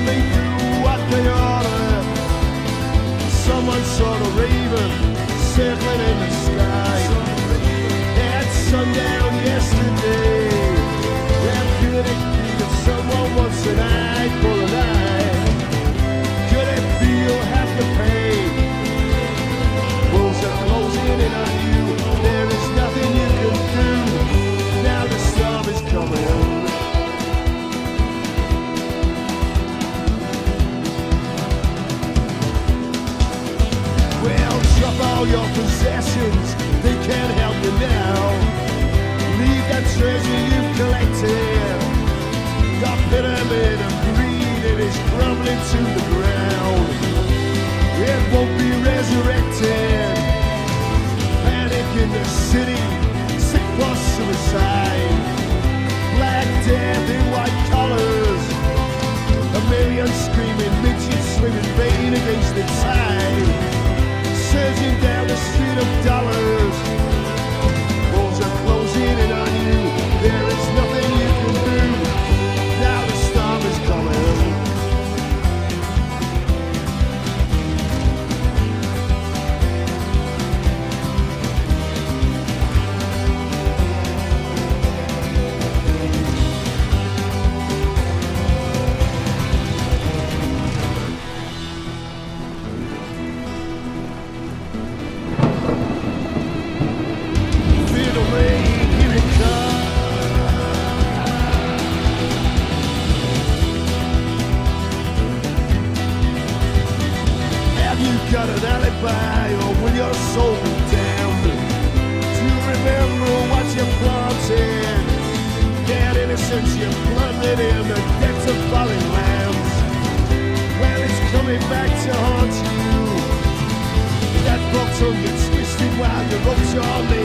and they do what they order. Someone saw the raven circling in the sky at sundown yesterday. How could it be that someone wants an eye for an eye? Could it be you'll have to pay? Walls are closing in on you. There is nothing you can do. Now the storm is coming. Well, drop all your possessions, they can't help you now. Leave that treasure you've collected. Your pyramid of greed, it is crumbling to the ground. It won't be resurrected. Panic in the city, sick for suicide. Black death in white collars. A million screaming midgets swimming vain against the tide. Surging down the street of dollars. Walls are closing in on you. There is nothing you can do. Now the storm is coming. Got an alibi, or will your soul be damned? Do you remember what you planted? That innocence you planted in the depths of falling lands. Well, it's coming back to haunt you. That box on you twisted while you wrote your name.